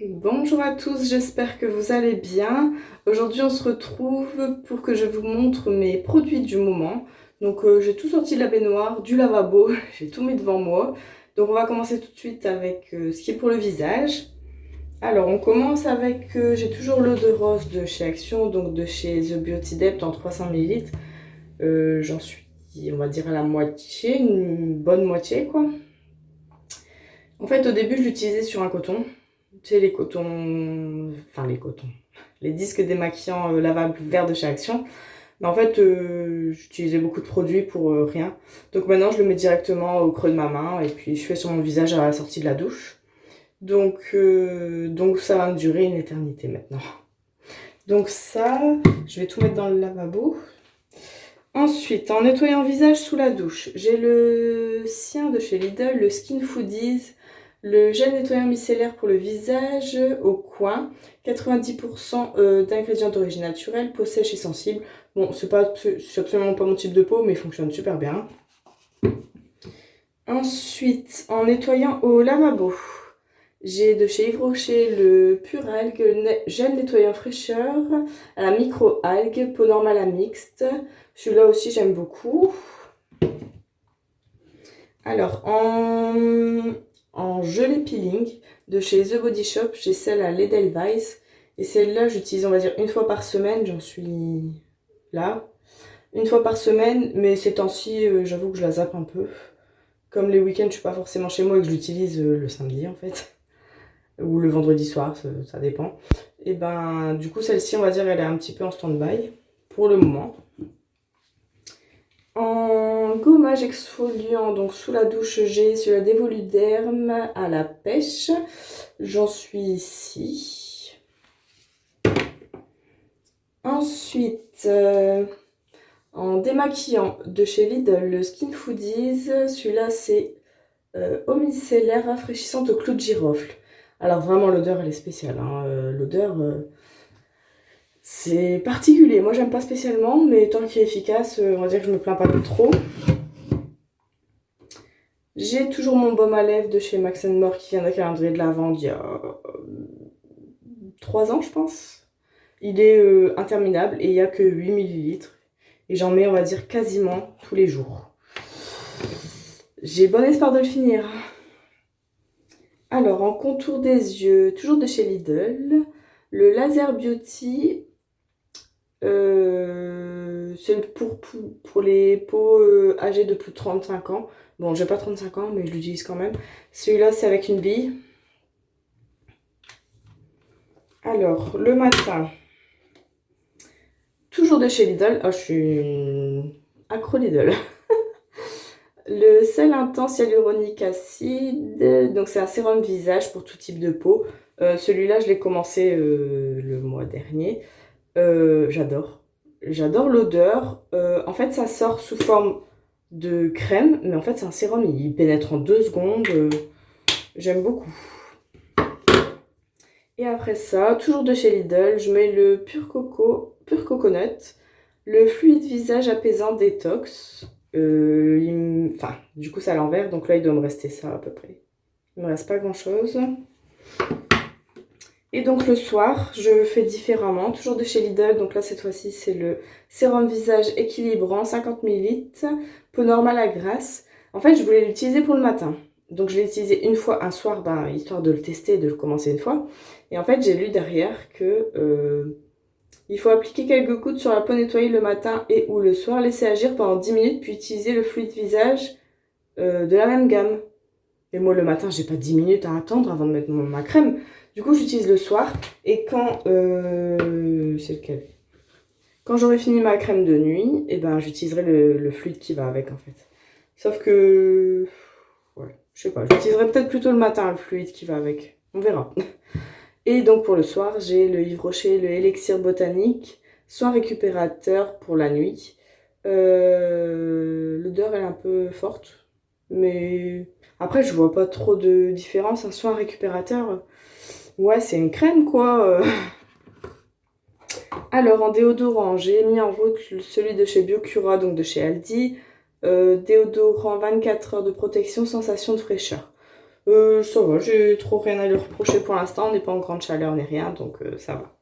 Bonjour à tous, j'espère que vous allez bien. Aujourd'hui, on se retrouve pour que je vous montre mes produits du moment. Donc, j'ai tout sorti de la baignoire, du lavabo, j'ai tout mis devant moi. Donc, on va commencer tout de suite avec ce qui est pour le visage. Alors, on commence avec, j'ai toujours l'eau de rose de chez Action, donc de chez The Beauty Depth en 300 ml. J'en suis, on va dire, à la moitié, une bonne moitié, quoi. En fait, au début, je l'utilisais sur un coton. Tu sais, les cotons, enfin les cotons, les disques démaquillants lavables verts de chez Action. Mais en fait, j'utilisais beaucoup de produits pour rien. Donc maintenant, je le mets directement au creux de ma main et puis je fais sur mon visage à la sortie de la douche. Donc ça va me durer une éternité maintenant. Donc ça, je vais tout mettre dans le lavabo. Ensuite, en nettoyant le visage sous la douche, j'ai le sien de chez Lidl, le Skin Foodies, le gel nettoyant micellaire pour le visage au coin, 90% d'ingrédients d'origine naturelle, peau sèche et sensible. Bon, c'est absolument pas mon type de peau, mais il fonctionne super bien. Ensuite, en nettoyant au lavabo, j'ai de chez Yves Rocher le Pur Algue gel nettoyant fraîcheur à la micro-algue, peau normale à mixte. Celui-là aussi, j'aime beaucoup. Alors, en gelée peeling de chez The Body Shop, j'ai celle à l'Edelweiss. Et celle-là, j'utilise, on va dire, une fois par semaine. J'en suis là. Une fois par semaine, mais ces temps-ci, j'avoue que je la zappe un peu. Comme les week-ends, je suis pas forcément chez moi et que je l'utilise le samedi, en fait. Ou le vendredi soir, ça dépend. Et ben, du coup, celle-ci, on va dire, elle est un petit peu en stand-by pour le moment. En gommage exfoliant, donc sous la douche, j'ai celui-là d'Evoluderm à la pêche. J'en suis ici. Ensuite, en démaquillant de chez Lidl, le Skin Foodies. Celui-là, c'est eau micellaire rafraîchissante au clou de girofle. Alors vraiment, l'odeur, elle est spéciale, hein. L'odeur, c'est particulier. Moi, j'aime pas spécialement, mais tant qu'il est efficace, on va dire que je me plains pas de trop. J'ai toujours mon baume à lèvres de chez Max More qui vient d'un calendrier de l'Avent d'il y a 3 ans, je pense. Il est interminable et il n'y a que 8 millilitres. Et j'en mets, on va dire, quasiment tous les jours. J'ai bon espoir de le finir. Alors, en contour des yeux, toujours de chez Lidl, le Laser Beauty. C'est pour les peaux âgées de plus de 35 ans. Bon, j'ai pas 35 ans, mais je l'utilise quand même. Celui-là, c'est avec une bille. Alors, le matin, toujours de chez Lidl. Oh, je suis accro Lidl. Le sel intense hyaluronique acide. Donc, c'est un sérum visage pour tout type de peau. Celui-là, je l'ai commencé le mois dernier. J'adore. J'adore l'odeur. En fait, ça sort sous forme de crème, mais en fait, c'est un sérum. Il pénètre en 2 secondes. J'aime beaucoup. Et après ça, toujours de chez Lidl, je mets le Pur Coconut, le fluide visage apaisant détox. Enfin, du coup, c'est à l'envers, donc là, il doit me rester ça à peu près. Il me reste pas grand-chose. Et donc le soir, je fais différemment, toujours de chez Lidl. Donc là, cette fois-ci, c'est le sérum visage équilibrant, 50 ml, peau normale à grasse. En fait, je voulais l'utiliser pour le matin. Donc je l'ai utilisé une fois un soir, histoire de le tester et de le commencer une fois. Et en fait, j'ai lu derrière que il faut appliquer quelques gouttes sur la peau nettoyée le matin et ou le soir, laisser agir pendant 10 minutes, puis utiliser le fluide visage de la même gamme. Et moi, le matin, j'ai pas 10 minutes à attendre avant de mettre ma crème. Du coup, j'utilise le soir. Et quand... c'est lequel? Quand j'aurai fini ma crème de nuit, et ben, j'utiliserai le fluide qui va avec, en fait. Sauf que... Ouais, je sais pas. J'utiliserai peut-être plutôt le matin, le fluide qui va avec. On verra. Et donc, pour le soir, j'ai le Yves Rocher, le Élixir Botanique, soin récupérateur pour la nuit. L'odeur, elle est un peu forte. Mais... Après, je vois pas trop de différence. Un soin récupérateur, ouais, c'est une crème, quoi. Alors, en déodorant, j'ai mis en route celui de chez Biocura, donc de chez Aldi. Déodorant 24 heures de protection, sensation de fraîcheur. Ça va, j'ai trop rien à lui reprocher pour l'instant. On n'est pas en grande chaleur ni rien, donc ça va.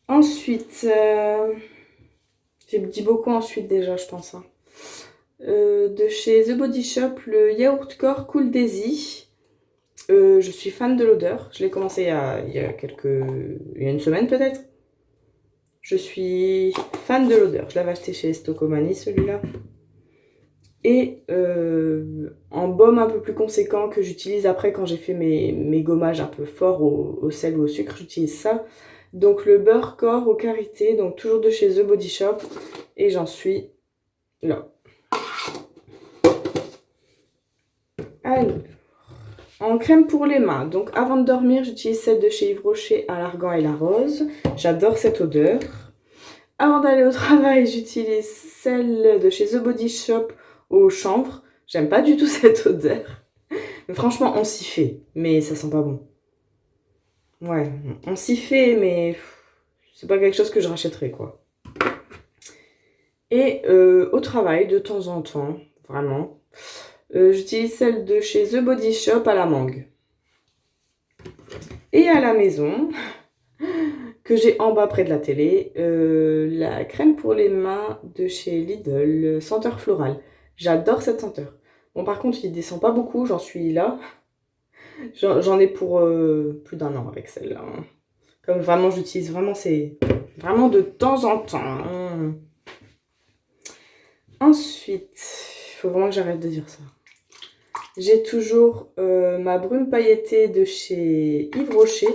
Ensuite, j'ai dit beaucoup ensuite déjà, je pense. Hein. De chez The Body Shop, le Yaourt Core Cool Daisy. Je suis fan de l'odeur. Je l'ai commencé il y a une semaine peut-être. Je suis fan de l'odeur. Je l'avais acheté chez Stocomanie celui-là. Et en baume un peu plus conséquent que j'utilise après quand j'ai fait mes gommages un peu forts au sel ou au sucre, j'utilise ça. Donc le beurre corps au karité, donc toujours de chez The Body Shop. Et j'en suis là. Alors, en crème pour les mains, donc avant de dormir, j'utilise celle de chez Yves Rocher à l'argan et la rose. J'adore cette odeur. Avant d'aller au travail, j'utilise celle de chez The Body Shop au chanvre. J'aime pas du tout cette odeur. Mais franchement, on s'y fait. Mais ça sent pas bon. Ouais, on s'y fait, mais c'est pas quelque chose que je rachèterais, quoi. Et au travail, de temps en temps, vraiment, j'utilise celle de chez The Body Shop à la mangue. Et à la maison, que j'ai en bas près de la télé, la crème pour les mains de chez Lidl, senteur florale. J'adore cette senteur. Bon, par contre, il descend pas beaucoup, j'en suis là. J'en ai pour plus d'1 an avec celle-là. Hein. Comme vraiment, j'utilise vraiment, c'est vraiment de temps en temps. Hein. Ensuite, il faut vraiment que j'arrête de dire ça. J'ai toujours ma brume pailletée de chez Yves Rocher.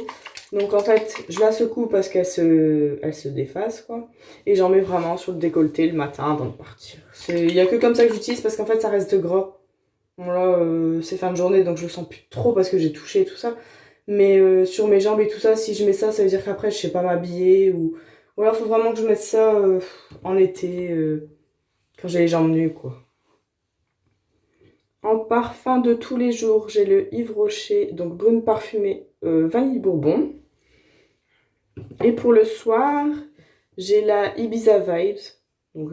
Donc en fait, je la secoue parce qu'elle se déface, quoi. Et j'en mets vraiment sur le décolleté le matin avant de partir. Il n'y a que comme ça que j'utilise parce qu'en fait, ça reste gras. Bon là, c'est fin de journée, donc je le sens plus trop parce que j'ai touché et tout ça. Mais sur mes jambes et tout ça, si je mets ça, ça veut dire qu'après, je sais pas m'habiller. Ou alors, il faut vraiment que je mette ça en été, quand j'ai les jambes nues, quoi. En parfum de tous les jours, j'ai le Yves Rocher, donc brume parfumée vanille bourbon. Et pour le soir, j'ai la Ibiza Vibes. Donc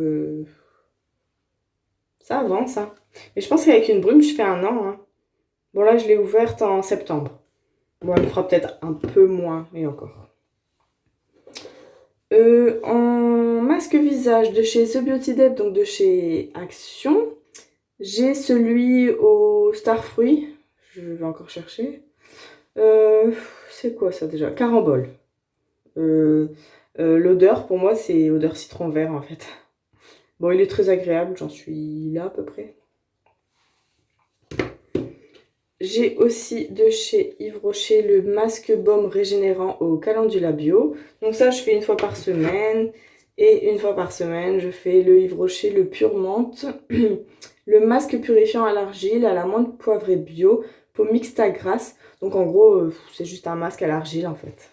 ça avance, hein. Mais je pense qu'avec une brume, je fais 1 an. Hein. Bon là, je l'ai ouverte en septembre. Bon, elle me fera peut-être un peu moins, mais encore. En masque visage de chez The Beauty Dep, donc de chez Action, j'ai celui au Starfruit. Je vais encore chercher. C'est quoi ça déjà? Carambole. L'odeur, pour moi, c'est odeur citron vert en fait. Bon, il est très agréable, j'en suis là à peu près. J'ai aussi de chez Yves Rocher le masque baume régénérant au calendula bio. Donc ça, je fais 1 fois par semaine. Et 1 fois par semaine, je fais le Yves Rocher, le pure menthe, le masque purifiant à l'argile, à la menthe poivrée bio, peau mixte à grasse. Donc en gros, c'est juste un masque à l'argile en fait.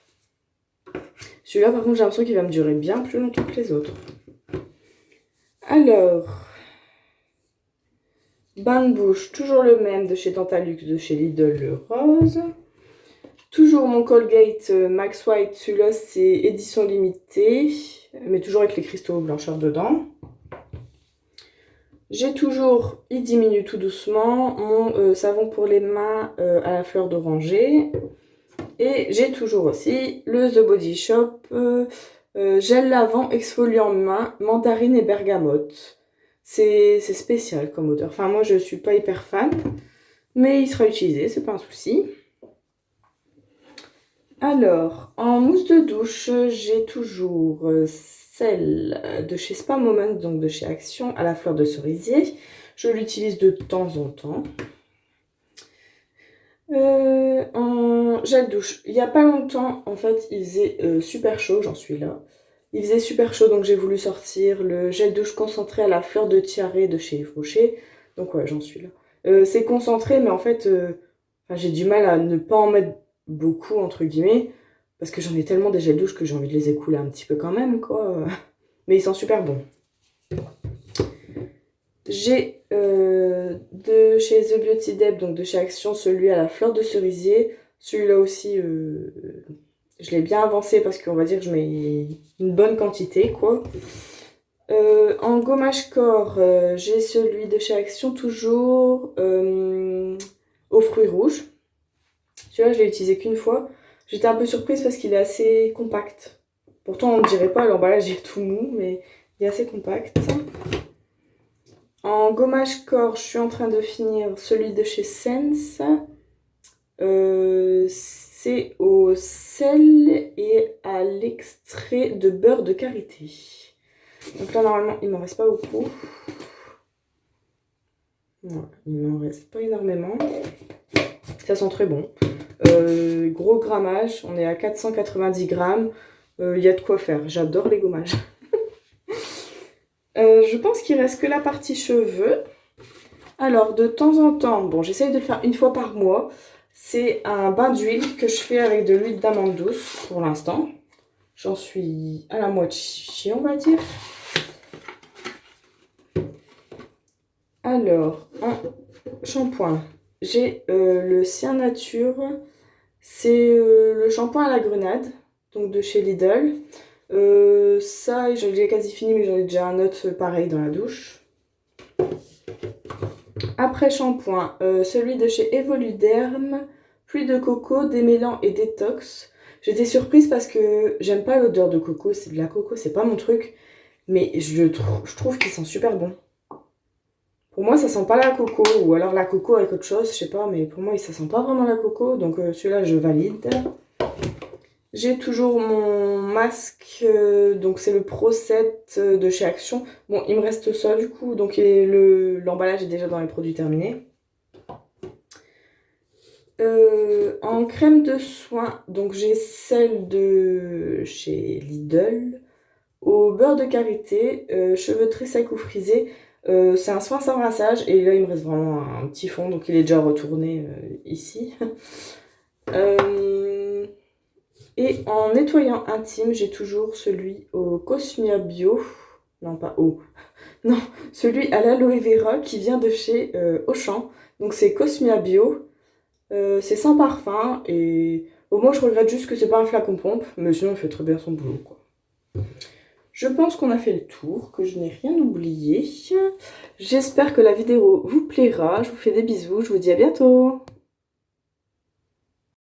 Celui-là, par contre, j'ai l'impression qu'il va me durer bien plus longtemps que les autres. Alors, bain de bouche, toujours le même de chez Dentalux, de chez Lidl, le rose. Toujours mon Colgate Max White, celui-là c'est édition limitée, mais toujours avec les cristaux blancheurs dedans. J'ai toujours, il diminue tout doucement, mon savon pour les mains à la fleur d'oranger. Et j'ai toujours aussi le The Body Shop gel lavant exfoliant main, mandarine et bergamote. C'est spécial comme odeur. Enfin, moi, je suis pas hyper fan, mais il sera utilisé, c'est pas un souci. Alors, en mousse de douche, j'ai toujours celle de chez Spa Moment, donc de chez Action, à la fleur de cerisier. Je l'utilise de temps en temps. En gel douche, il n'y a pas longtemps, en fait, il faisait super chaud, j'en suis là. Il faisait super chaud, donc j'ai voulu sortir le gel douche concentré à la fleur de tiare de chez Yves Rocher. Donc ouais, j'en suis là. C'est concentré, mais en fait, j'ai du mal à ne pas en mettre beaucoup, entre guillemets, parce que j'en ai tellement des gels douche que j'ai envie de les écouler un petit peu quand même, quoi. Mais ils sont super bons. J'ai de chez The Beauty Dep, donc de chez Action, celui à la fleur de cerisier. Celui-là aussi, je l'ai bien avancé parce qu'on va dire que je mets une bonne quantité, quoi. En gommage corps, j'ai celui de chez Action toujours aux fruits rouges. Celui-là, je l'ai utilisé qu'une fois. J'étais un peu surprise parce qu'il est assez compact. Pourtant, on ne dirait pas, l'emballage est tout mou, mais il est assez compact. En gommage corps, je suis en train de finir celui de chez Sense. C'est au sel et à l'extrait de beurre de karité. Donc là, normalement, il ne m'en reste pas beaucoup. Voilà, il ne m'en reste pas énormément. Ça sent très bon. Gros grammage, on est à 490 grammes. Il y a de quoi faire. J'adore les gommages. Je pense qu'il reste que la partie cheveux. Alors, de temps en temps, bon, j'essaye de le faire une fois par mois. C'est un bain d'huile que je fais avec de l'huile d'amande douce pour l'instant. J'en suis à la moitié, on va dire. Alors, en shampoing, j'ai le Cyan Nature. C'est le shampoing à la grenade, donc de chez Lidl. Ça, je l'ai quasi fini, mais j'en ai déjà un autre pareil dans la douche. Après shampoing, celui de chez Evoluderm, pluie de coco, démêlant et détox. J'étais surprise parce que j'aime pas l'odeur de coco, c'est de la coco, c'est pas mon truc. Mais je trouve qu'il sent super bon. Pour moi, ça sent pas la coco, ou alors la coco avec autre chose, je sais pas, mais pour moi, ça sent pas vraiment la coco, donc celui-là, je valide. J'ai toujours mon masque, donc c'est le Pro 7 de chez Action. Bon, il me reste ça du coup, donc l'emballage est déjà dans les produits terminés. En crème de soin, donc j'ai celle de chez Lidl, au beurre de karité, cheveux très secs ou frisés. C'est un soin sans rinçage, et là il me reste vraiment un petit fond, donc il est déjà retourné ici. Et en nettoyant intime, j'ai toujours celui au Cosmia Bio. Non, pas au. Non, celui à l'aloe vera qui vient de chez Auchan. Donc c'est Cosmia Bio. C'est sans parfum. Et au moins, je regrette juste que c'est pas un flacon pompe. Mais sinon, il fait très bien son boulot, quoi. Je pense qu'on a fait le tour, que je n'ai rien oublié. J'espère que la vidéo vous plaira. Je vous fais des bisous. Je vous dis à bientôt.